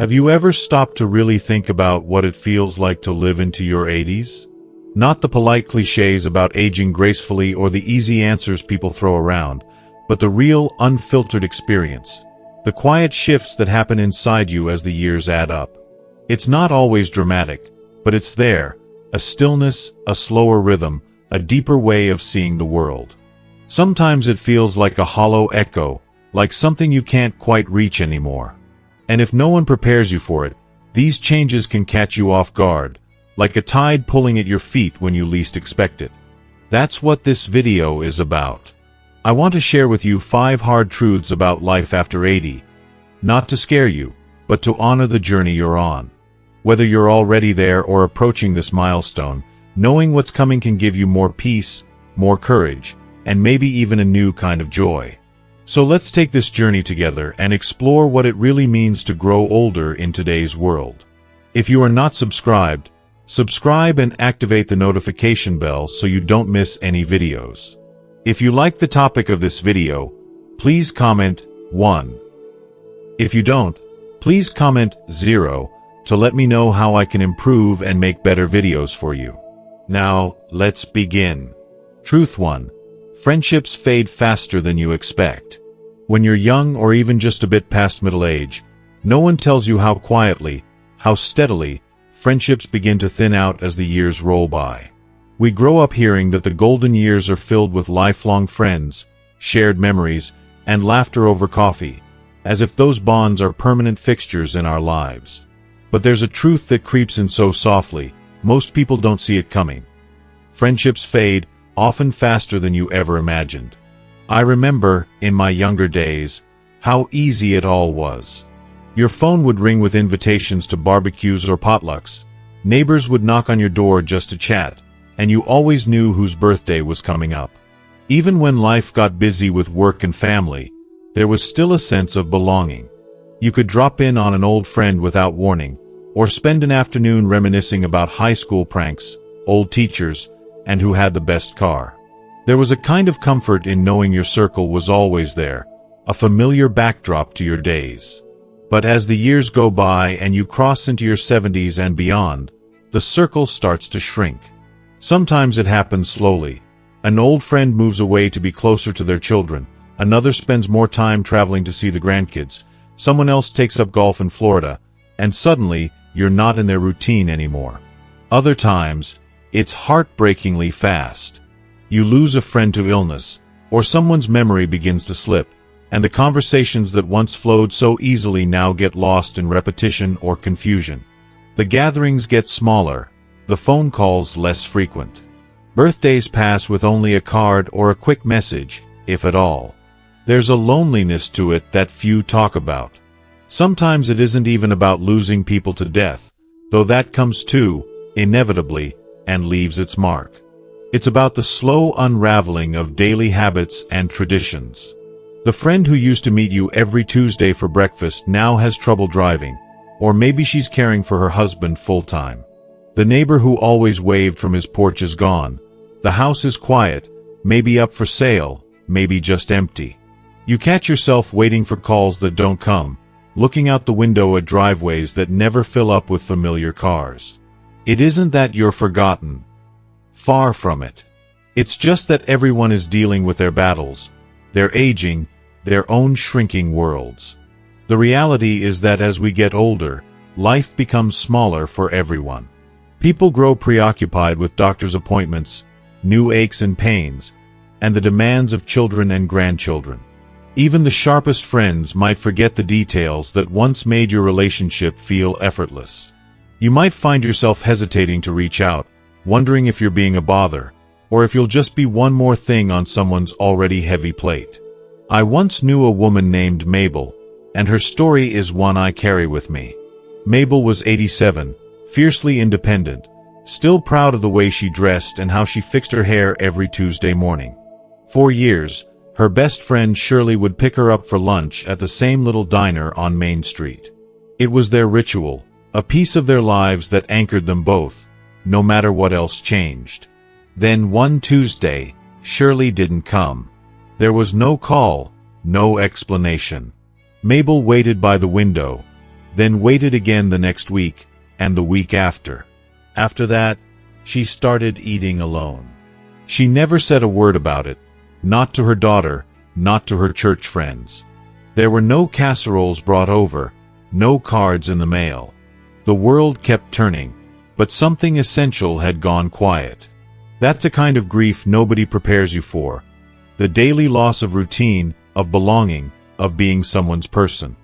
Have you ever stopped to really think about what it feels like to live into your 80s? Not the polite cliches about aging gracefully or the easy answers people throw around, but the real, unfiltered experience. The quiet shifts that happen inside you as the years add up. It's not always dramatic, but it's there. A stillness, a slower rhythm, a deeper way of seeing the world. Sometimes it feels like a hollow echo, like something you can't quite reach anymore. And if no one prepares you for it, these changes can catch you off guard, like a tide pulling at your feet when you least expect it. That's what this video is about. I want to share with you 5 hard truths about life after 80. Not to scare you, but to honor the journey you're on. Whether you're already there or approaching this milestone, knowing what's coming can give you more peace, more courage, and maybe even a new kind of joy. So let's take this journey together and explore what it really means to grow older in today's world. If you are not subscribed, subscribe and activate the notification bell so you don't miss any videos. If you like the topic of this video, please comment 1. If you don't, please comment 0 to let me know how I can improve and make better videos for you. Now, let's begin. Truth 1. Friendships fade faster than you expect. When you're young or even just a bit past middle age, no one tells you how quietly, how steadily, friendships begin to thin out as the years roll by. We grow up hearing that the golden years are filled with lifelong friends, shared memories, and laughter over coffee, as if those bonds are permanent fixtures in our lives. But there's a truth that creeps in so softly, most people don't see it coming. Friendships fade, often faster than you ever imagined. I remember, in my younger days, how easy it all was. Your phone would ring with invitations to barbecues or potlucks. Neighbors would knock on your door just to chat, and you always knew whose birthday was coming up. Even when life got busy with work and family, there was still a sense of belonging. You could drop in on an old friend without warning, or spend an afternoon reminiscing about high school pranks, old teachers, and who had the best car. There was a kind of comfort in knowing your circle was always there, a familiar backdrop to your days. But as the years go by and you cross into your 70s and beyond, the circle starts to shrink. Sometimes it happens slowly. An old friend moves away to be closer to their children, another spends more time traveling to see the grandkids, someone else takes up golf in Florida, and suddenly, you're not in their routine anymore. Other times, it's heartbreakingly fast. You lose a friend to illness, or someone's memory begins to slip, and the conversations that once flowed so easily now get lost in repetition or confusion. The gatherings get smaller, the phone calls less frequent. Birthdays pass with only a card or a quick message, if at all. There's a loneliness to it that few talk about. Sometimes it isn't even about losing people to death, though that comes too, inevitably, and leaves its mark. It's about the slow unraveling of daily habits and traditions. The friend who used to meet you every Tuesday for breakfast now has trouble driving, or maybe she's caring for her husband full-time. The neighbor who always waved from his porch is gone. The house is quiet, maybe up for sale, maybe just empty. You catch yourself waiting for calls that don't come, looking out the window at driveways that never fill up with familiar cars. It isn't that you're forgotten. Far from it. It's just that everyone is dealing with their battles, their aging, their own shrinking worlds. The reality is that as we get older, life becomes smaller for everyone. People grow preoccupied with doctor's appointments, new aches and pains, and the demands of children and grandchildren. Even the sharpest friends might forget the details that once made your relationship feel effortless. You might find yourself hesitating to reach out, wondering if you're being a bother, or if you'll just be one more thing on someone's already heavy plate. I once knew a woman named Mabel, and her story is one I carry with me. Mabel was 87, fiercely independent, still proud of the way she dressed and how she fixed her hair every Tuesday morning. For years, her best friend Shirley would pick her up for lunch at the same little diner on Main Street. It was their ritual, a piece of their lives that anchored them both, no matter what else changed. Then one Tuesday, Shirley didn't come. There was no call, no explanation. Mabel waited by the window, then waited again the next week, and the week after. After that, she started eating alone. She never said a word about it, not to her daughter, not to her church friends. There were no casseroles brought over, no cards in the mail. The world kept turning, but something essential had gone quiet. That's a kind of grief nobody prepares you for. The daily loss of routine, of belonging, of being someone's person.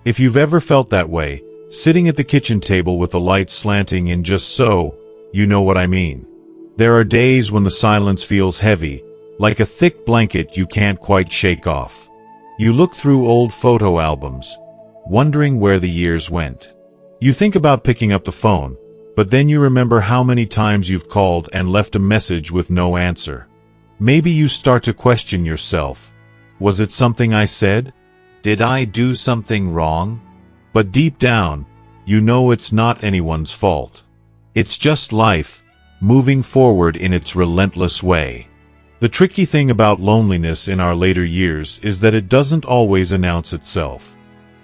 If you've ever felt that way, sitting at the kitchen table with the lights slanting in just so, you know what I mean. There are days when the silence feels heavy, like a thick blanket you can't quite shake off. You look through old photo albums, wondering where the years went. You think about picking up the phone, but then you remember how many times you've called and left a message with no answer. Maybe you start to question yourself. Was it something I said? Did I do something wrong? But deep down, you know it's not anyone's fault. It's just life, moving forward in its relentless way. The tricky thing about loneliness in our later years is that it doesn't always announce itself.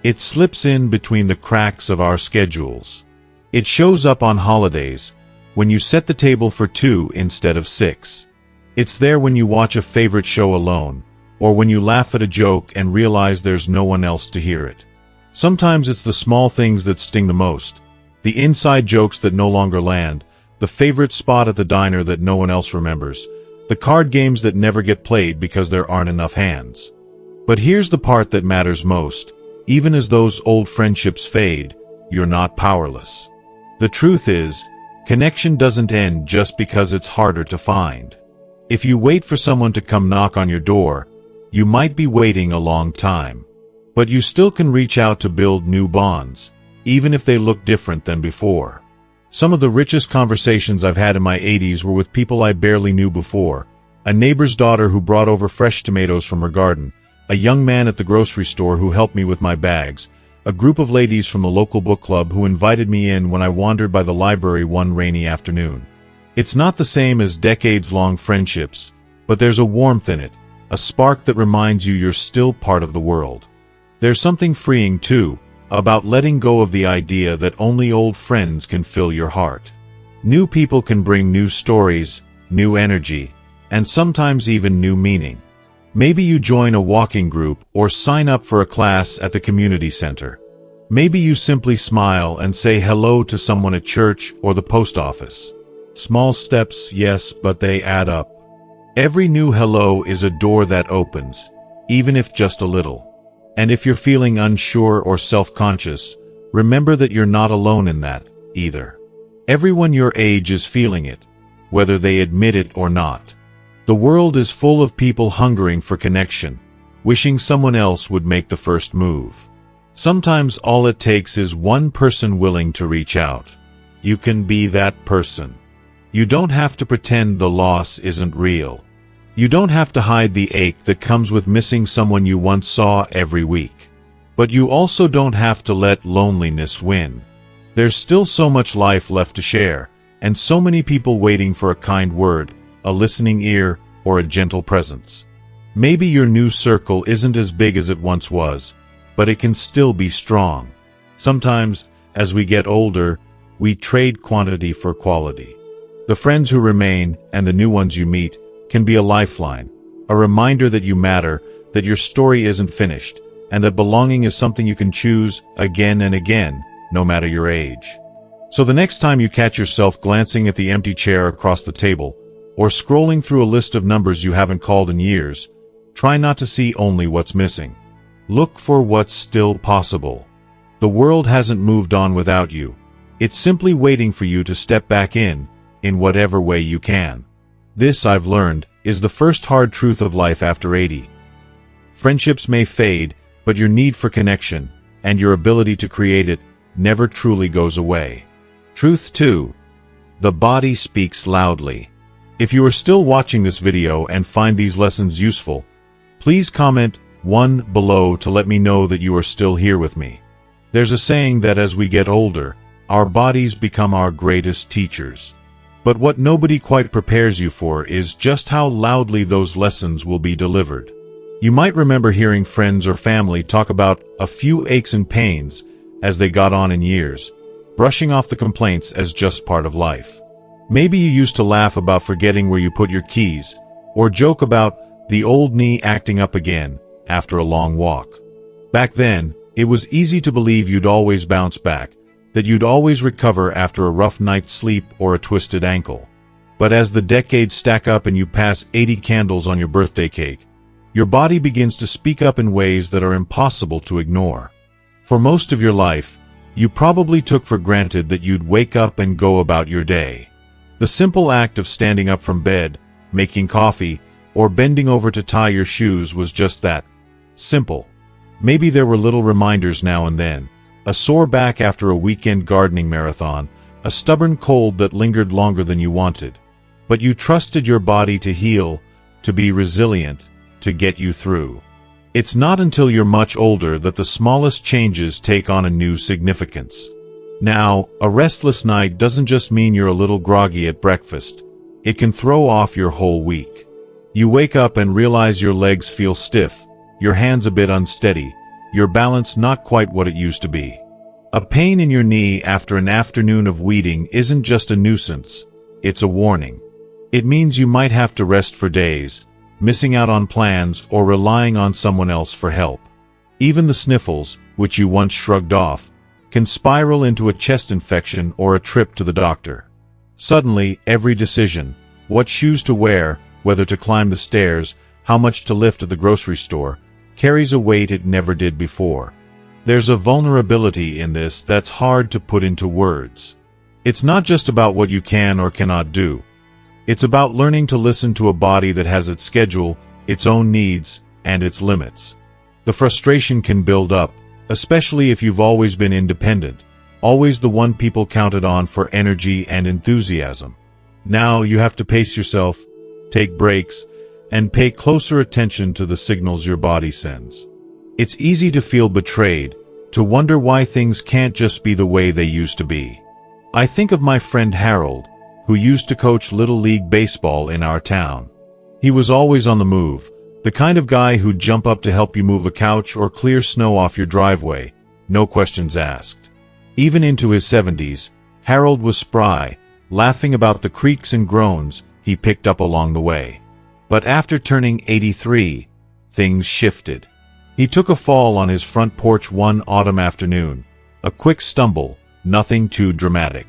It slips in between the cracks of our schedules. It shows up on holidays, when you set the table for 2 instead of 6. It's there when you watch a favorite show alone, or when you laugh at a joke and realize there's no one else to hear it. Sometimes it's the small things that sting the most. The inside jokes that no longer land, the favorite spot at the diner that no one else remembers, the card games that never get played because there aren't enough hands. But here's the part that matters most. Even as those old friendships fade, you're not powerless. The truth is, connection doesn't end just because it's harder to find. If you wait for someone to come knock on your door, you might be waiting a long time. But you still can reach out to build new bonds, even if they look different than before. Some of the richest conversations I've had in my 80s were with people I barely knew before. A neighbor's daughter who brought over fresh tomatoes from her garden, a young man at the grocery store who helped me with my bags, a group of ladies from the local book club who invited me in when I wandered by the library one rainy afternoon. It's not the same as decades-long friendships, but there's a warmth in it, a spark that reminds you you're still part of the world. There's something freeing, too, about letting go of the idea that only old friends can fill your heart. New people can bring new stories, new energy, and sometimes even new meaning. Maybe you join a walking group or sign up for a class at the community center. Maybe you simply smile and say hello to someone at church or the post office. Small steps, yes, but they add up. Every new hello is a door that opens, even if just a little. And if you're feeling unsure or self-conscious, remember that you're not alone in that, either. Everyone your age is feeling it, whether they admit it or not. The world is full of people hungering for connection, wishing someone else would make the first move. Sometimes all it takes is one person willing to reach out. You can be that person. You don't have to pretend the loss isn't real. You don't have to hide the ache that comes with missing someone you once saw every week. But you also don't have to let loneliness win. There's still so much life left to share, and so many people waiting for a kind word, a listening ear, or a gentle presence. Maybe your new circle isn't as big as it once was, but it can still be strong. Sometimes, as we get older, we trade quantity for quality. The friends who remain, and the new ones you meet, can be a lifeline, a reminder that you matter, that your story isn't finished, and that belonging is something you can choose again and again, no matter your age. So the next time you catch yourself glancing at the empty chair across the table, or scrolling through a list of numbers you haven't called in years, try not to see only what's missing. Look for what's still possible. The world hasn't moved on without you. It's simply waiting for you to step back in whatever way you can. This, I've learned, is the first hard truth of life after 80. Friendships may fade, but your need for connection, and your ability to create it, never truly goes away. Truth 2. The body speaks loudly. If you are still watching this video and find these lessons useful, please comment 1 below to let me know that you are still here with me. There's a saying that as we get older, our bodies become our greatest teachers. But what nobody quite prepares you for is just how loudly those lessons will be delivered. You might remember hearing friends or family talk about a few aches and pains, as they got on in years, brushing off the complaints as just part of life. Maybe you used to laugh about forgetting where you put your keys, or joke about the old knee acting up again after a long walk. Back then, it was easy to believe you'd always bounce back, that you'd always recover after a rough night's sleep or a twisted ankle. But as the decades stack up and you pass 80 candles on your birthday cake, your body begins to speak up in ways that are impossible to ignore. For most of your life, you probably took for granted that you'd wake up and go about your day. The simple act of standing up from bed, making coffee, or bending over to tie your shoes was just that. Simple. Maybe there were little reminders now and then, a sore back after a weekend gardening marathon, a stubborn cold that lingered longer than you wanted. But you trusted your body to heal, to be resilient, to get you through. It's not until you're much older that the smallest changes take on a new significance. Now, a restless night doesn't just mean you're a little groggy at breakfast. It can throw off your whole week. You wake up and realize your legs feel stiff, your hands a bit unsteady, your balance not quite what it used to be. A pain in your knee after an afternoon of weeding isn't just a nuisance, it's a warning. It means you might have to rest for days, missing out on plans or relying on someone else for help. Even the sniffles, which you once shrugged off, can spiral into a chest infection or a trip to the doctor. Suddenly, every decision, what shoes to wear, whether to climb the stairs, how much to lift at the grocery store, carries a weight it never did before. There's a vulnerability in this that's hard to put into words. It's not just about what you can or cannot do. It's about learning to listen to a body that has its schedule, its own needs, and its limits. The frustration can build up, especially if you've always been independent, always the one people counted on for energy and enthusiasm. Now you have to pace yourself, take breaks, and pay closer attention to the signals your body sends. It's easy to feel betrayed, to wonder why things can't just be the way they used to be. I think of my friend Harold, who used to coach Little League baseball in our town. He was always on the move, the kind of guy who'd jump up to help you move a couch or clear snow off your driveway, no questions asked. Even into his 70s, Harold was spry, laughing about the creaks and groans he picked up along the way. But after turning 83, things shifted. He took a fall on his front porch one autumn afternoon, a quick stumble, nothing too dramatic.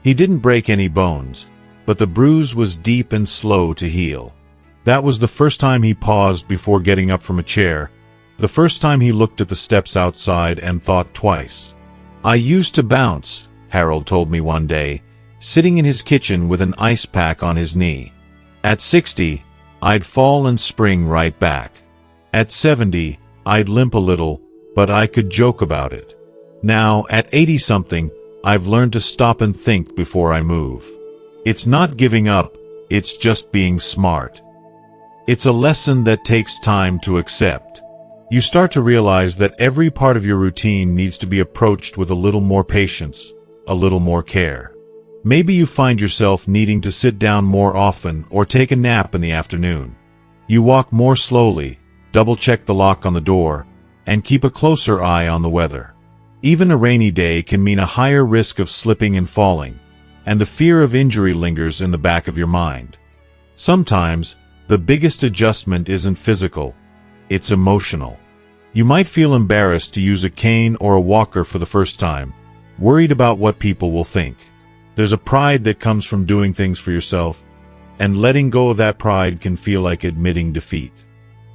He didn't break any bones, but the bruise was deep and slow to heal. That was the first time he paused before getting up from a chair, the first time he looked at the steps outside and thought twice. "I used to bounce," Harold told me one day, sitting in his kitchen with an ice pack on his knee. "At 60, I'd fall and spring right back. At 70, I'd limp a little, but I could joke about it. Now, at 80-something, I've learned to stop and think before I move. It's not giving up, it's just being smart." It's a lesson that takes time to accept. You start to realize that every part of your routine needs to be approached with a little more patience, a little more care. Maybe you find yourself needing to sit down more often or take a nap in the afternoon. You walk more slowly, double-check the lock on the door, and keep a closer eye on the weather. Even a rainy day can mean a higher risk of slipping and falling, and the fear of injury lingers in the back of your mind. Sometimes, the biggest adjustment isn't physical, it's emotional. You might feel embarrassed to use a cane or a walker for the first time, worried about what people will think. There's a pride that comes from doing things for yourself, and letting go of that pride can feel like admitting defeat.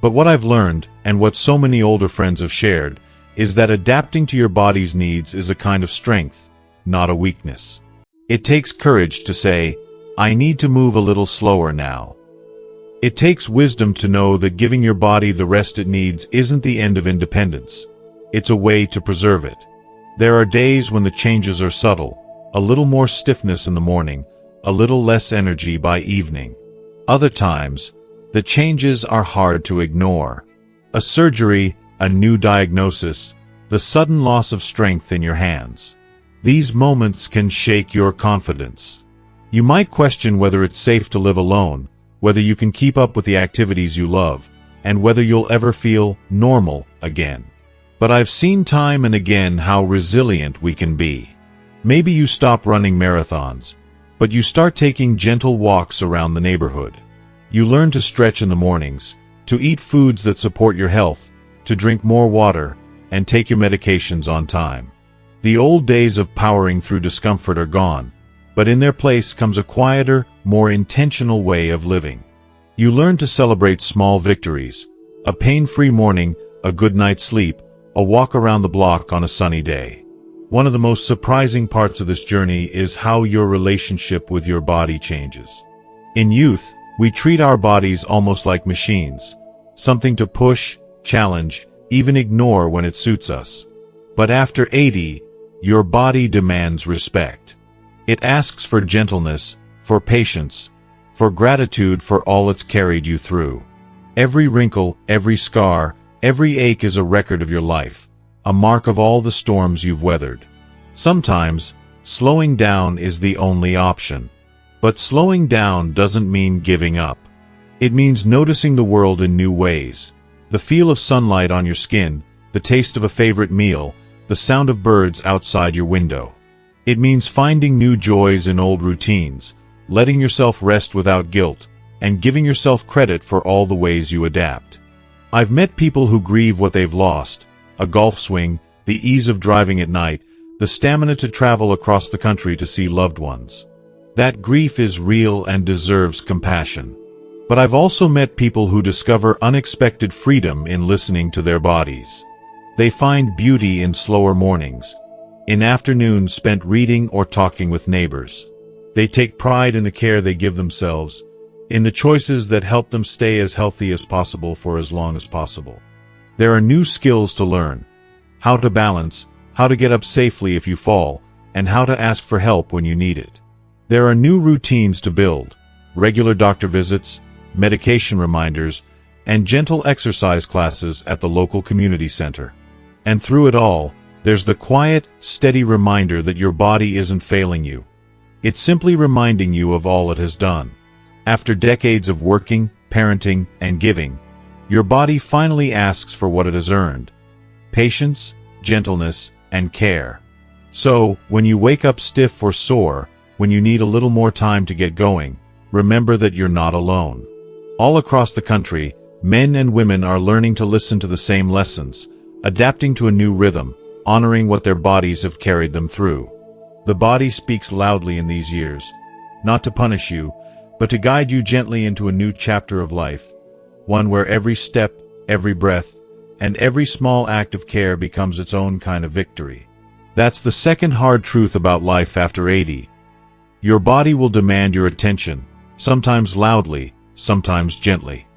But what I've learned, and what so many older friends have shared, is that adapting to your body's needs is a kind of strength, not a weakness. It takes courage to say, "I need to move a little slower now." It takes wisdom to know that giving your body the rest it needs isn't the end of independence. It's a way to preserve it. There are days when the changes are subtle, a little more stiffness in the morning, a little less energy by evening. Other times, the changes are hard to ignore. A surgery, a new diagnosis, the sudden loss of strength in your hands. These moments can shake your confidence. You might question whether it's safe to live alone, whether you can keep up with the activities you love, and whether you'll ever feel normal again. But I've seen time and again how resilient we can be. Maybe you stop running marathons, but you start taking gentle walks around the neighborhood. You learn to stretch in the mornings, to eat foods that support your health, to drink more water, and take your medications on time. The old days of powering through discomfort are gone, but in their place comes a quieter, more intentional way of living. You learn to celebrate small victories, a pain-free morning, a good night's sleep, a walk around the block on a sunny day. One of the most surprising parts of this journey is how your relationship with your body changes. In youth, we treat our bodies almost like machines, something to push, challenge, even ignore when it suits us. But after 80, your body demands respect. It asks for gentleness, for patience, for gratitude for all it's carried you through. Every wrinkle, every scar, every ache is a record of your life, a mark of all the storms you've weathered. Sometimes, slowing down is the only option. But slowing down doesn't mean giving up. It means noticing the world in new ways. The feel of sunlight on your skin, the taste of a favorite meal, the sound of birds outside your window. It means finding new joys in old routines, letting yourself rest without guilt, and giving yourself credit for all the ways you adapt. I've met people who grieve what they've lost: a golf swing, the ease of driving at night, the stamina to travel across the country to see loved ones. That grief is real and deserves compassion. But I've also met people who discover unexpected freedom in listening to their bodies. They find beauty in slower mornings, in afternoons spent reading or talking with neighbors. They take pride in the care they give themselves, in the choices that help them stay as healthy as possible for as long as possible. There are new skills to learn: how to balance, how to get up safely if you fall, and how to ask for help when you need it. There are new routines to build: regular doctor visits, medication reminders, and gentle exercise classes at the local community center. And through it all, there's the quiet, steady reminder that your body isn't failing you. It's simply reminding you of all it has done. After decades of working, parenting, and giving, your body finally asks for what it has earned: patience, gentleness, and care. So, when you wake up stiff or sore, when you need a little more time to get going, remember that you're not alone. All across the country, men and women are learning to listen to the same lessons, adapting to a new rhythm, honoring what their bodies have carried them through. The body speaks loudly in these years, not to punish you, but to guide you gently into a new chapter of life, one where every step, every breath, and every small act of care becomes its own kind of victory. That's the second hard truth about life after 80. Your body will demand your attention, sometimes loudly, sometimes gently.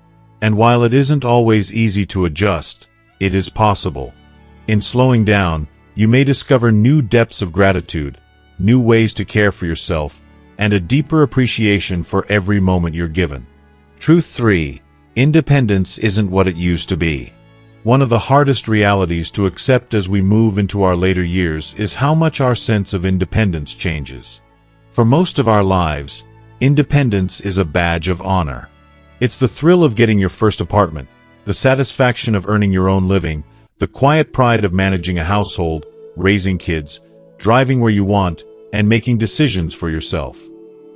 And while it isn't always easy to adjust, it is possible. In slowing down, you may discover new depths of gratitude, new ways to care for yourself, and a deeper appreciation for every moment you're given. Truth 3. Independence isn't what it used to be. One of the hardest realities to accept as we move into our later years is how much our sense of independence changes. For most of our lives, independence is a badge of honor. It's the thrill of getting your first apartment, the satisfaction of earning your own living, the quiet pride of managing a household, raising kids, driving where you want, and making decisions for yourself.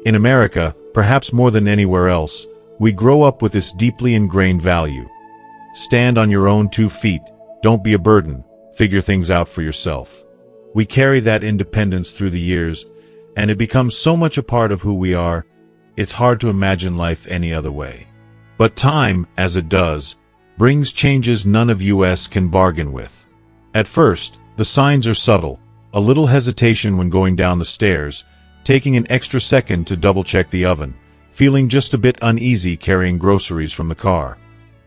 In America, perhaps more than anywhere else, we grow up with this deeply ingrained value. Stand on your own 2 feet, don't be a burden, figure things out for yourself. We carry that independence through the years, and it becomes so much a part of who we are, it's hard to imagine life any other way. But time, as it does, brings changes none of us can bargain with. At first, the signs are subtle: a little hesitation when going down the stairs, taking an extra second to double-check the oven, feeling just a bit uneasy carrying groceries from the car.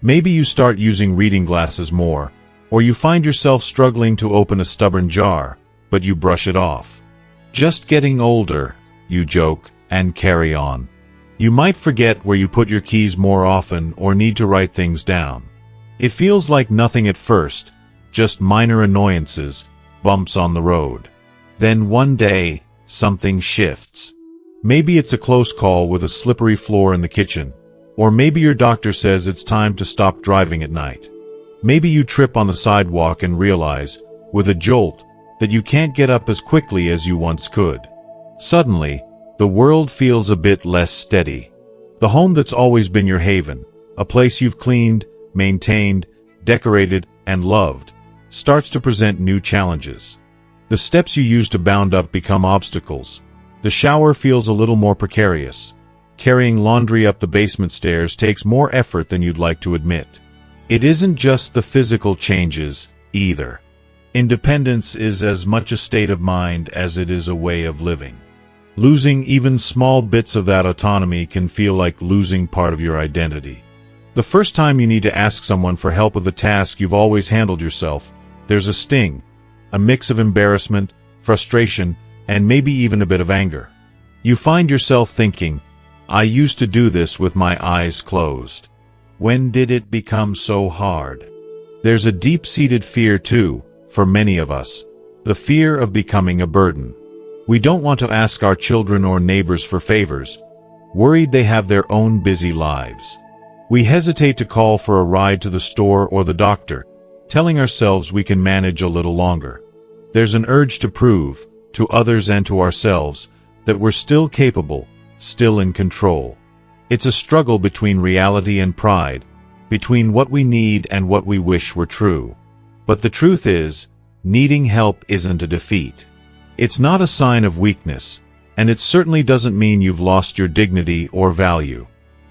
Maybe you start using reading glasses more, or you find yourself struggling to open a stubborn jar, but you brush it off. Just getting older, you joke, and carry on. You might forget where you put your keys more often or need to write things down. It feels like nothing at first, just minor annoyances, bumps on the road. Then one day, something shifts. Maybe it's a close call with a slippery floor in the kitchen, or maybe your doctor says it's time to stop driving at night. Maybe you trip on the sidewalk and realize, with a jolt, that you can't get up as quickly as you once could. Suddenly, the world feels a bit less steady. The home that's always been your haven, a place you've cleaned, maintained, decorated, and loved, starts to present new challenges. The steps you used to bound up become obstacles. The shower feels a little more precarious. Carrying laundry up the basement stairs takes more effort than you'd like to admit. It isn't just the physical changes, either. Independence is as much a state of mind as it is a way of living. Losing even small bits of that autonomy can feel like losing part of your identity. The first time you need to ask someone for help with a task you've always handled yourself, there's a sting, a mix of embarrassment, frustration, and maybe even a bit of anger. You find yourself thinking, I used to do this with my eyes closed. When did it become so hard? There's a deep-seated fear, too, for many of us, the fear of becoming a burden. We don't want to ask our children or neighbors for favors, worried they have their own busy lives. We hesitate to call for a ride to the store or the doctor, telling ourselves we can manage a little longer. There's an urge to prove, to others and to ourselves, that we're still capable, still in control. It's a struggle between reality and pride, between what we need and what we wish were true. But the truth is, needing help isn't a defeat. It's not a sign of weakness, and it certainly doesn't mean you've lost your dignity or value.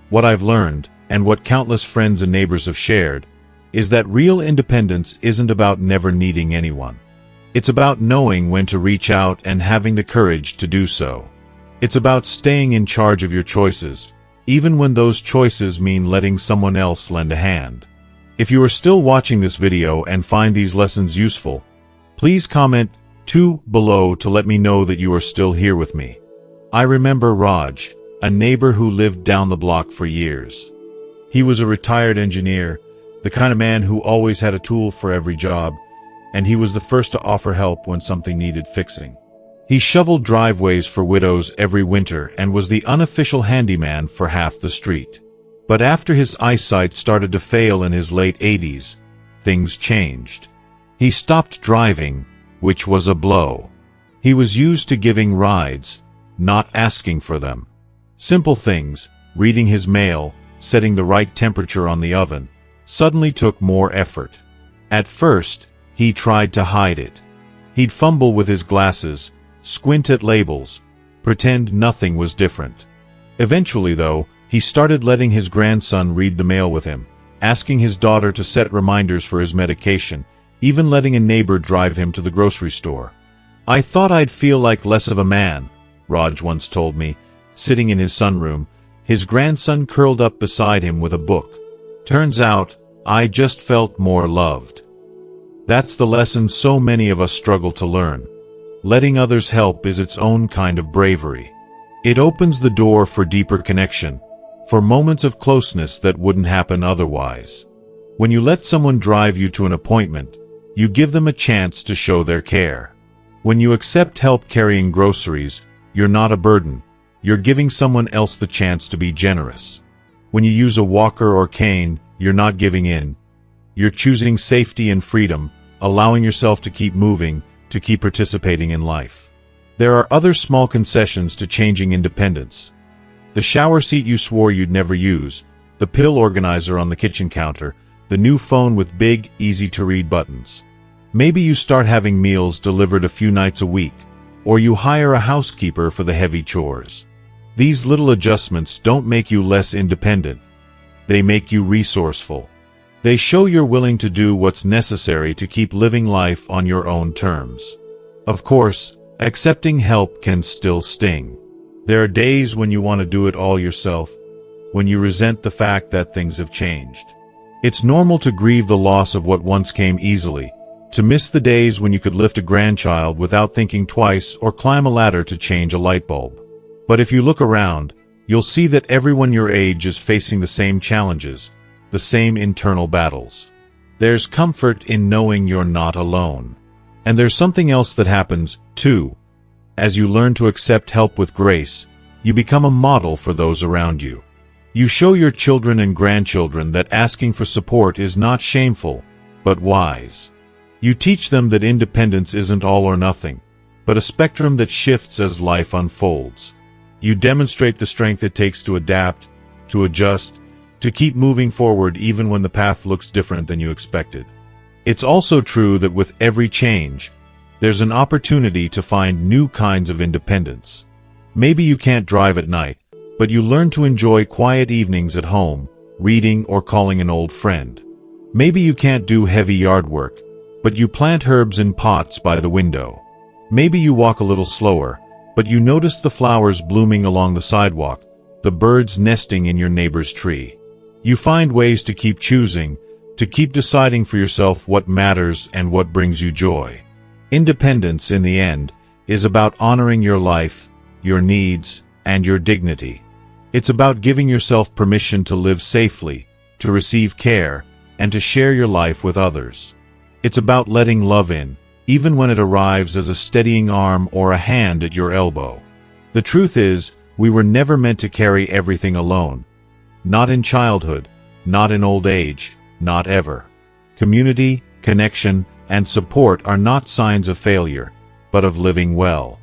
What I've learned, and what countless friends and neighbors have shared, is that real independence isn't about never needing anyone. It's about knowing when to reach out and having the courage to do so. It's about staying in charge of your choices, even when those choices mean letting someone else lend a hand. If you are still watching this video and find these lessons useful, please comment 2 below to let me know that you are still here with me. I remember Raj, a neighbor who lived down the block for years. He was a retired engineer, the kind of man who always had a tool for every job, and he was the first to offer help when something needed fixing. He shoveled driveways for widows every winter and was the unofficial handyman for half the street. But after his eyesight started to fail in his late 80s, things changed. He stopped driving, which was a blow. He was used to giving rides, not asking for them. Simple things, reading his mail, setting the right temperature on the oven, suddenly took more effort. At first, he tried to hide it. He'd fumble with his glasses, squint at labels, pretend nothing was different. Eventually, though, he started letting his grandson read the mail with him, asking his daughter to set reminders for his medication, even letting a neighbor drive him to the grocery store. I thought I'd feel like less of a man, Raj once told me, sitting in his sunroom, his grandson curled up beside him with a book. Turns out, I just felt more loved. That's the lesson so many of us struggle to learn. Letting others help is its own kind of bravery. It opens the door for deeper connection, for moments of closeness that wouldn't happen otherwise. When you let someone drive you to an appointment, you give them a chance to show their care. When you accept help carrying groceries, you're not a burden. You're giving someone else the chance to be generous. When you use a walker or cane, you're not giving in. You're choosing safety and freedom, allowing yourself to keep moving, to keep participating in life. There are other small concessions to changing independence. The shower seat you swore you'd never use, the pill organizer on the kitchen counter, the new phone with big, easy-to-read buttons. Maybe you start having meals delivered a few nights a week, or you hire a housekeeper for the heavy chores. These little adjustments don't make you less independent. They make you resourceful. They show you're willing to do what's necessary to keep living life on your own terms. Of course, accepting help can still sting. There are days when you want to do it all yourself, when you resent the fact that things have changed. It's normal to grieve the loss of what once came easily, to miss the days when you could lift a grandchild without thinking twice or climb a ladder to change a light bulb. But if you look around, you'll see that everyone your age is facing the same challenges, the same internal battles. There's comfort in knowing you're not alone. And there's something else that happens, too. As you learn to accept help with grace, you become a model for those around you. You show your children and grandchildren that asking for support is not shameful, but wise. You teach them that independence isn't all or nothing, but a spectrum that shifts as life unfolds. You demonstrate the strength it takes to adapt, to adjust, to keep moving forward even when the path looks different than you expected. It's also true that with every change, there's an opportunity to find new kinds of independence. Maybe you can't drive at night, but you learn to enjoy quiet evenings at home, reading or calling an old friend. Maybe you can't do heavy yard work, but you plant herbs in pots by the window. Maybe you walk a little slower, but you notice the flowers blooming along the sidewalk, the birds nesting in your neighbor's tree. You find ways to keep choosing, to keep deciding for yourself what matters and what brings you joy. Independence, in the end, is about honoring your life, your needs, and your dignity. It's about giving yourself permission to live safely, to receive care, and to share your life with others. It's about letting love in, even when it arrives as a steadying arm or a hand at your elbow. The truth is, we were never meant to carry everything alone. Not in childhood, not in old age, not ever. Community, connection, and support are not signs of failure, but of living well.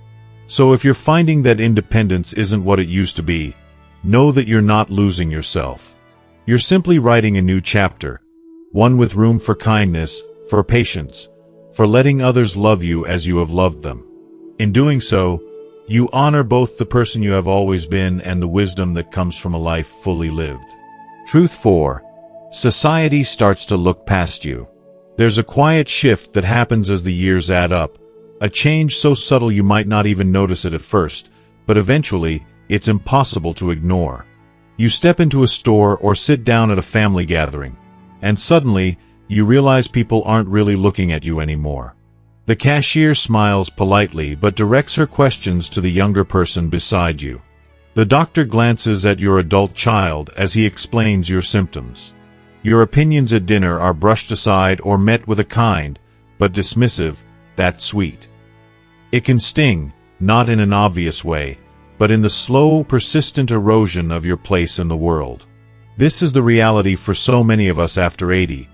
So if you're finding that independence isn't what it used to be, know that you're not losing yourself. You're simply writing a new chapter, one with room for kindness, for patience, for letting others love you as you have loved them. In doing so, you honor both the person you have always been and the wisdom that comes from a life fully lived. Truth 4. Society starts to look past you. There's a quiet shift that happens as the years add up, a change so subtle you might not even notice it at first, but eventually, it's impossible to ignore. You step into a store or sit down at a family gathering, and suddenly, you realize people aren't really looking at you anymore. The cashier smiles politely but directs her questions to the younger person beside you. The doctor glances at your adult child as he explains your symptoms. Your opinions at dinner are brushed aside or met with a kind, but dismissive, "That's sweet." It can sting, not in an obvious way, but in the slow, persistent erosion of your place in the world. This is the reality for so many of us after 80.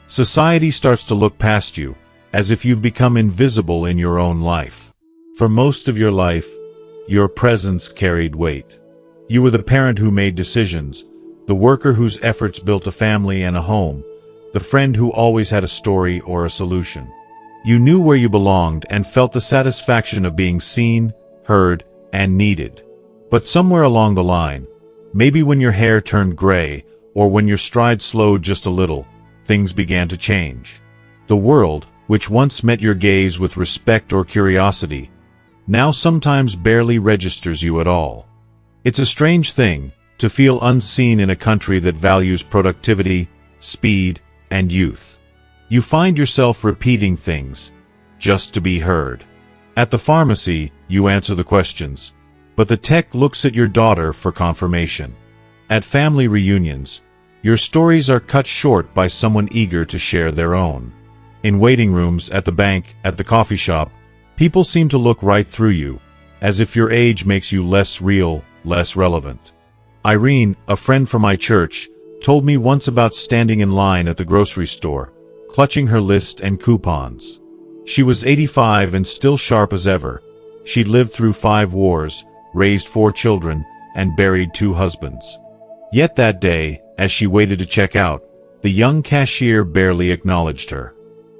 Society starts to look past you, as if you've become invisible in your own life. For most of your life, your presence carried weight. You were the parent who made decisions, the worker whose efforts built a family and a home, the friend who always had a story or a solution. You knew where you belonged and felt the satisfaction of being seen, heard, and needed. But somewhere along the line, maybe when your hair turned gray, or when your stride slowed just a little, things began to change. The world, which once met your gaze with respect or curiosity, now sometimes barely registers you at all. It's a strange thing to feel unseen in a country that values productivity, speed, and youth. You find yourself repeating things, just to be heard. At the pharmacy, you answer the questions, but the tech looks at your daughter for confirmation. At family reunions, your stories are cut short by someone eager to share their own. In waiting rooms, at the bank, at the coffee shop, people seem to look right through you, as if your age makes you less real, less relevant. Irene, a friend from my church, told me once about standing in line at the grocery store, clutching her list and coupons. She was 85 and still sharp as ever. She'd lived through 5 wars, raised 4 children, and buried 2 husbands. Yet that day, as she waited to check out, the young cashier barely acknowledged her.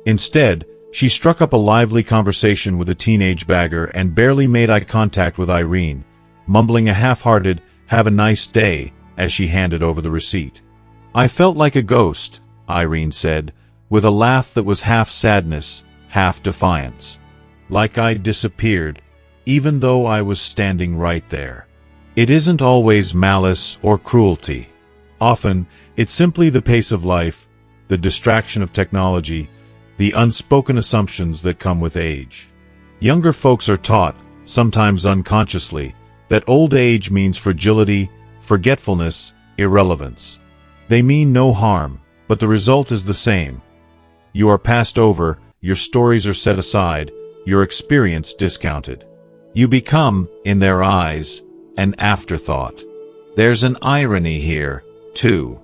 Instead, she struck up a lively conversation with a teenage bagger and barely made eye contact with Irene, mumbling a half-hearted, "Have a nice day," as she handed over the receipt. "I felt like a ghost," Irene said, with a laugh that was half sadness, half defiance. "Like I'd disappeared, even though I was standing right there." It isn't always malice or cruelty. Often, it's simply the pace of life, the distraction of technology, the unspoken assumptions that come with age. Younger folks are taught, sometimes unconsciously, that old age means fragility, forgetfulness, irrelevance. They mean no harm, but the result is the same. You are passed over, your stories are set aside, your experience discounted. You become, in their eyes, an afterthought. There's an irony here, too.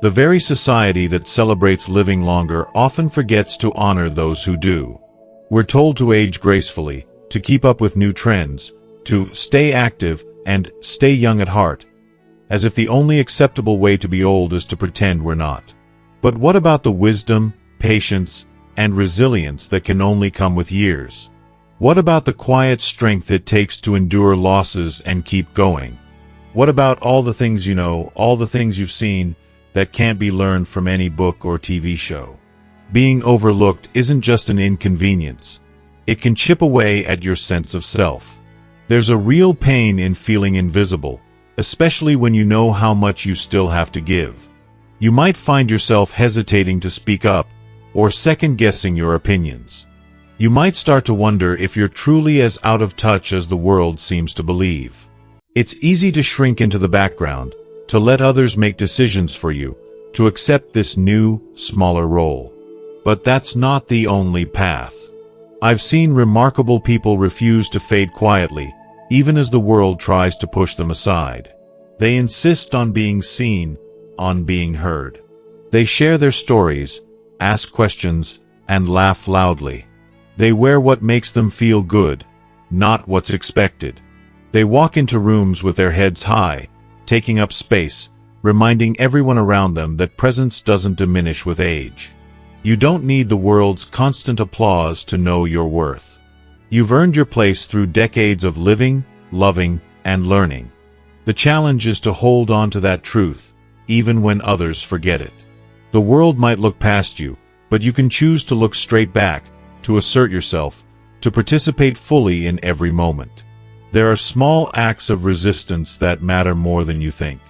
The very society that celebrates living longer often forgets to honor those who do. We're told to age gracefully, to keep up with new trends, to stay active and stay young at heart, as if the only acceptable way to be old is to pretend we're not. But what about the wisdom, patience, and resilience that can only come with years? What about the quiet strength it takes to endure losses and keep going? What about all the things you know, all the things you've seen, that can't be learned from any book or TV show? Being overlooked isn't just an inconvenience. It can chip away at your sense of self. There's a real pain in feeling invisible, especially when you know how much you still have to give. You might find yourself hesitating to speak up, or second-guessing your opinions. You might start to wonder if you're truly as out of touch as the world seems to believe. It's easy to shrink into the background, to let others make decisions for you, to accept this new, smaller role. But that's not the only path. I've seen remarkable people refuse to fade quietly, even as the world tries to push them aside. They insist on being seen, on being heard. They share their stories, ask questions, and laugh loudly. They wear what makes them feel good, not what's expected. They walk into rooms with their heads high, taking up space, reminding everyone around them that presence doesn't diminish with age. You don't need the world's constant applause to know your worth. You've earned your place through decades of living, loving, and learning. The challenge is to hold on to that truth, even when others forget it. The world might look past you, but you can choose to look straight back, to assert yourself, to participate fully in every moment. There are small acts of resistance that matter more than you think.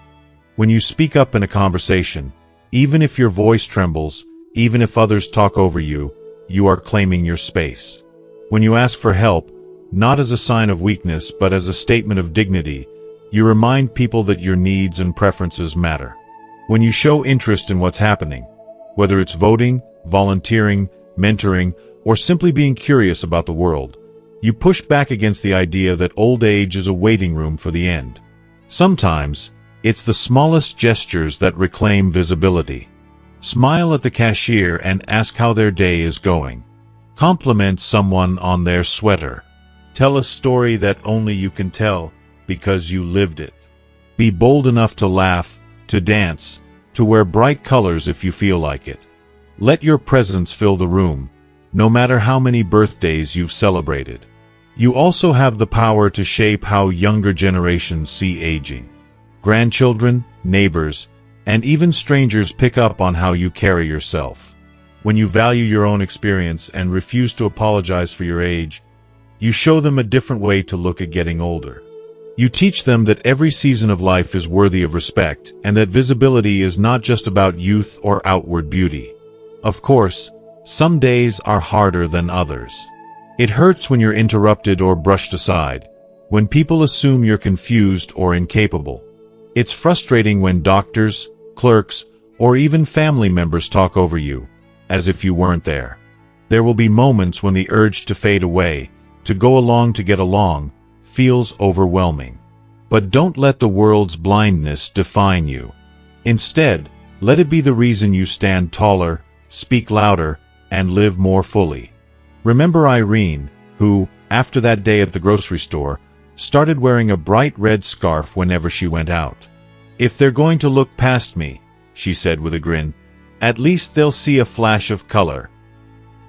When you speak up in a conversation, even if your voice trembles, even if others talk over you, you are claiming your space. When you ask for help, not as a sign of weakness but as a statement of dignity, you remind people that your needs and preferences matter. When you show interest in what's happening, whether it's voting, volunteering, mentoring, or simply being curious about the world, you push back against the idea that old age is a waiting room for the end. Sometimes, it's the smallest gestures that reclaim visibility. Smile at the cashier and ask how their day is going. Compliment someone on their sweater. Tell a story that only you can tell because you lived it. Be bold enough to laugh, to dance, to wear bright colors if you feel like it. Let your presence fill the room, no matter how many birthdays you've celebrated. You also have the power to shape how younger generations see aging. Grandchildren, neighbors, and even strangers pick up on how you carry yourself. When you value your own experience and refuse to apologize for your age, you show them a different way to look at getting older. You teach them that every season of life is worthy of respect and that visibility is not just about youth or outward beauty. Of course, some days are harder than others. It hurts when you're interrupted or brushed aside, when people assume you're confused or incapable. It's frustrating when doctors, clerks, or even family members talk over you, as if you weren't there. There will be moments when the urge to fade away, to go along to get along, feels overwhelming. But don't let the world's blindness define you. Instead, let it be the reason you stand taller, speak louder, and live more fully. Remember Irene, who, after that day at the grocery store, started wearing a bright red scarf whenever she went out. "If they're going to look past me," she said with a grin, "at least they'll see a flash of color."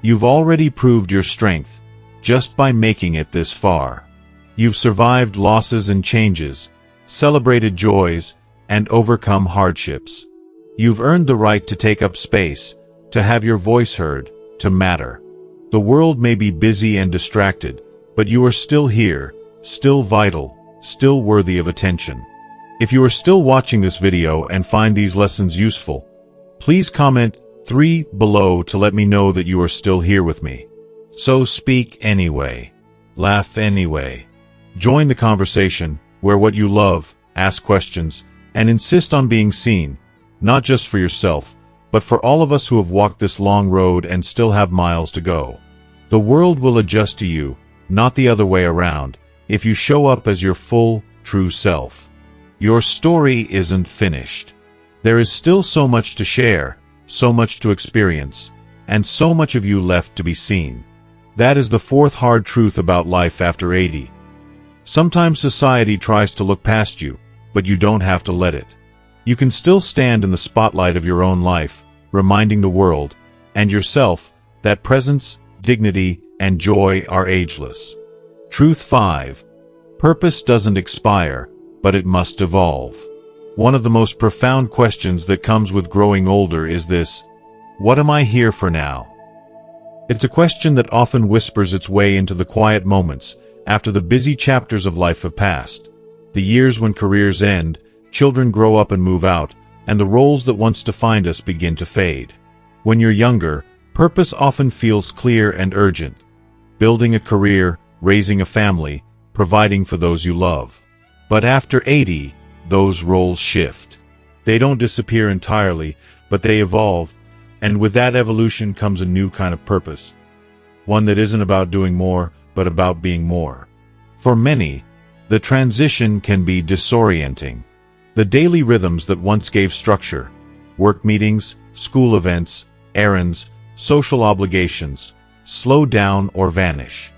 You've already proved your strength, just by making it this far. You've survived losses and changes, celebrated joys, and overcome hardships. You've earned the right to take up space, to have your voice heard, to matter. The world may be busy and distracted, but you are still here, still vital, still worthy of attention. If you are still watching this video and find these lessons useful, please comment 3 below to let me know that you are still here with me. So speak anyway. Laugh anyway. Join the conversation, wear what you love, ask questions, and insist on being seen, not just for yourself, but for all of us who have walked this long road and still have miles to go. The world will adjust to you, not the other way around, if you show up as your full, true self. Your story isn't finished. There is still so much to share, so much to experience, and so much of you left to be seen. That is the fourth hard truth about life after 80. Sometimes society tries to look past you, but you don't have to let it. You can still stand in the spotlight of your own life, reminding the world, and yourself, that presence, dignity, and joy are ageless. Truth 5. Purpose doesn't expire, but it must evolve. One of the most profound questions that comes with growing older is this: what am I here for now? It's a question that often whispers its way into the quiet moments after the busy chapters of life have passed. The years when careers end, children grow up and move out, and the roles that once defined us begin to fade. When you're younger, purpose often feels clear and urgent. Building a career, raising a family, providing for those you love. But after 80, those roles shift. They don't disappear entirely, but they evolve, and with that evolution comes a new kind of purpose. One that isn't about doing more, but about being more. For many, the transition can be disorienting. The daily rhythms that once gave structure, work meetings, school events, errands, social obligations, slow down or vanish.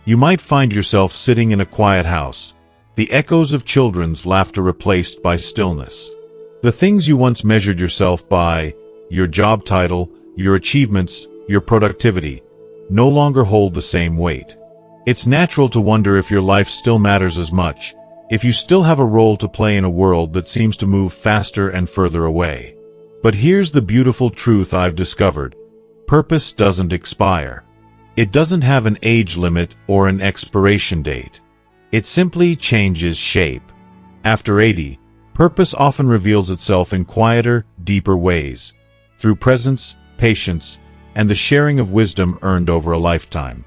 You might find yourself sitting in a quiet house, the echoes of children's laughter replaced by stillness. The things you once measured yourself by, your job title, your achievements, your productivity, no longer hold the same weight. It's natural to wonder if your life still matters as much, if you still have a role to play in a world that seems to move faster and further away. But here's the beautiful truth I've discovered. Purpose doesn't expire. It doesn't have an age limit or an expiration date. It simply changes shape. After 80, purpose often reveals itself in quieter, deeper ways, through presence, patience, and the sharing of wisdom earned over a lifetime.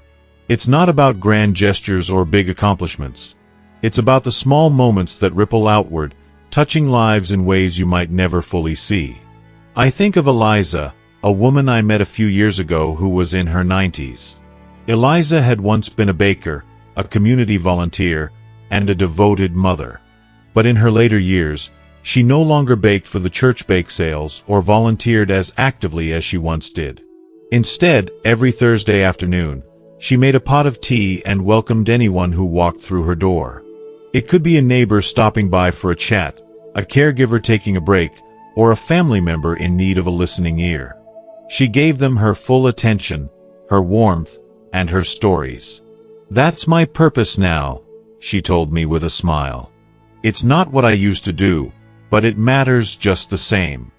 It's not about grand gestures or big accomplishments. It's about the small moments that ripple outward, touching lives in ways you might never fully see. I think of Eliza, a woman I met a few years ago who was in her 90s. Eliza had once been a baker, a community volunteer, and a devoted mother. But in her later years, she no longer baked for the church bake sales or volunteered as actively as she once did. Instead, every Thursday afternoon, she made a pot of tea and welcomed anyone who walked through her door. It could be a neighbor stopping by for a chat, a caregiver taking a break, or a family member in need of a listening ear. She gave them her full attention, her warmth, and her stories. "That's my purpose now," she told me with a smile. "It's not what I used to do, but it matters just the same."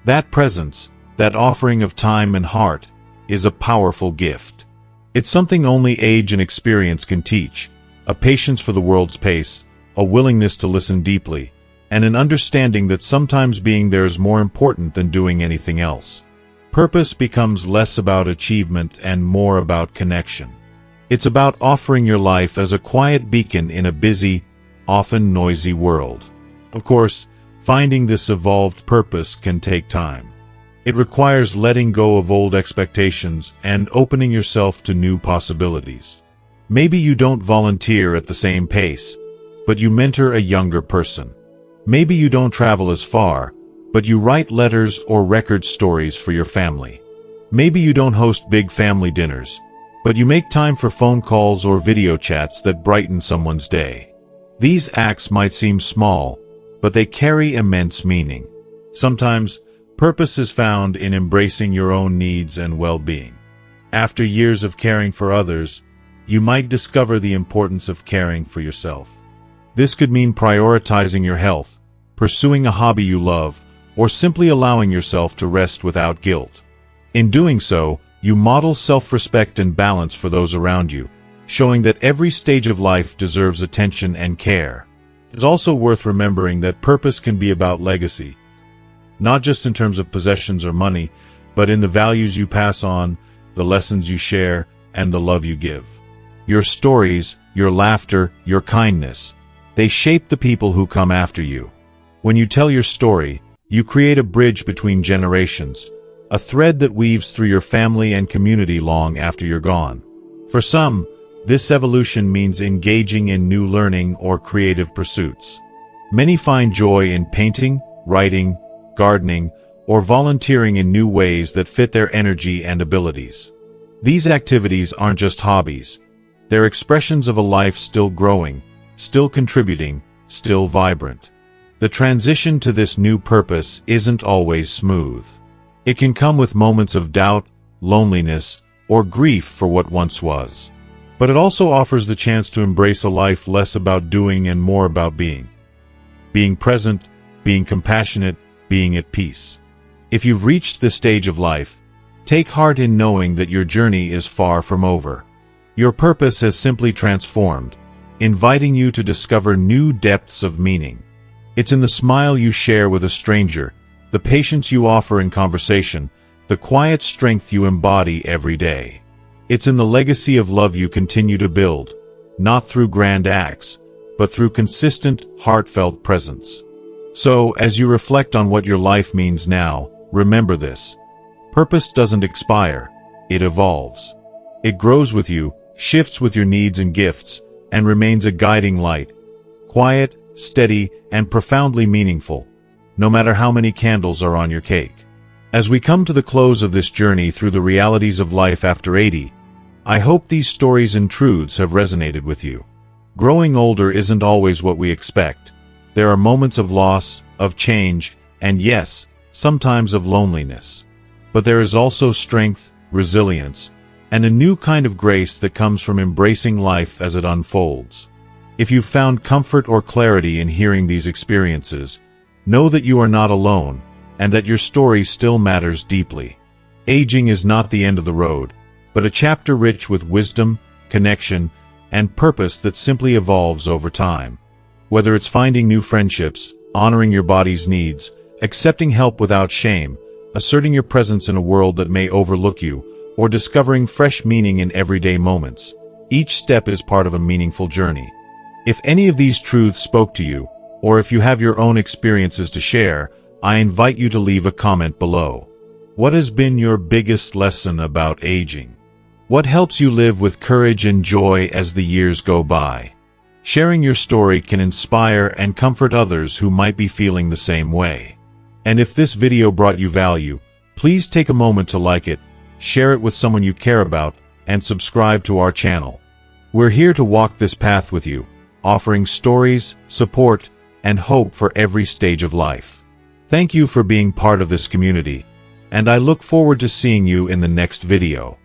That presence, that offering of time and heart, is a powerful gift. It's something only age and experience can teach, a patience for the world's pace, a willingness to listen deeply, and an understanding that sometimes being there is more important than doing anything else. Purpose becomes less about achievement and more about connection. It's about offering your life as a quiet beacon in a busy, often noisy world. Of course, finding this evolved purpose can take time. It requires letting go of old expectations and opening yourself to new possibilities. Maybe you don't volunteer at the same pace, but you mentor a younger person. Maybe you don't travel as far, but you write letters or record stories for your family. Maybe you don't host big family dinners, but you make time for phone calls or video chats that brighten someone's day. These acts might seem small, but they carry immense meaning. Sometimes, purpose is found in embracing your own needs and well-being. After years of caring for others, you might discover the importance of caring for yourself. This could mean prioritizing your health, pursuing a hobby you love, or simply allowing yourself to rest without guilt. In doing so, you model self-respect and balance for those around you, showing that every stage of life deserves attention and care. It's also worth remembering that purpose can be about legacy, not just in terms of possessions or money, but in the values you pass on, the lessons you share, and the love you give. Your stories, your laughter, your kindness, they shape the people who come after you. When you tell your story, you create a bridge between generations, a thread that weaves through your family and community long after you're gone. For some, this evolution means engaging in new learning or creative pursuits. Many find joy in painting, writing, gardening, or volunteering in new ways that fit their energy and abilities. These activities aren't just hobbies. They're expressions of a life still growing, still contributing, still vibrant. The transition to this new purpose isn't always smooth. It can come with moments of doubt, loneliness, or grief for what once was. But it also offers the chance to embrace a life less about doing and more about being. Being present, being compassionate, being at peace. If you've reached this stage of life, take heart in knowing that your journey is far from over. Your purpose has simply transformed, inviting you to discover new depths of meaning. It's in the smile you share with a stranger, the patience you offer in conversation, the quiet strength you embody every day. It's in the legacy of love you continue to build, not through grand acts, but through consistent, heartfelt presence. So, as you reflect on what your life means now, remember this. Purpose doesn't expire, it evolves. It grows with you, shifts with your needs and gifts, and remains a guiding light. Quiet, steady, and profoundly meaningful, no matter how many candles are on your cake. As we come to the close of this journey through the realities of life after 80, I hope these stories and truths have resonated with you. Growing older isn't always what we expect. There are moments of loss, of change, and yes, sometimes of loneliness. But there is also strength, resilience, and a new kind of grace that comes from embracing life as it unfolds. If you've found comfort or clarity in hearing these experiences, know that you are not alone, and that your story still matters deeply. Aging is not the end of the road, but a chapter rich with wisdom, connection, and purpose that simply evolves over time. Whether it's finding new friendships, honoring your body's needs, accepting help without shame, asserting your presence in a world that may overlook you, or discovering fresh meaning in everyday moments, each step is part of a meaningful journey. If any of these truths spoke to you, or if you have your own experiences to share, I invite you to leave a comment below. What has been your biggest lesson about aging? What helps you live with courage and joy as the years go by? Sharing your story can inspire and comfort others who might be feeling the same way. And if this video brought you value, please take a moment to like it, share it with someone you care about, and subscribe to our channel. We're here to walk this path with you, offering stories, support, and hope for every stage of life. Thank you for being part of this community, and I look forward to seeing you in the next video.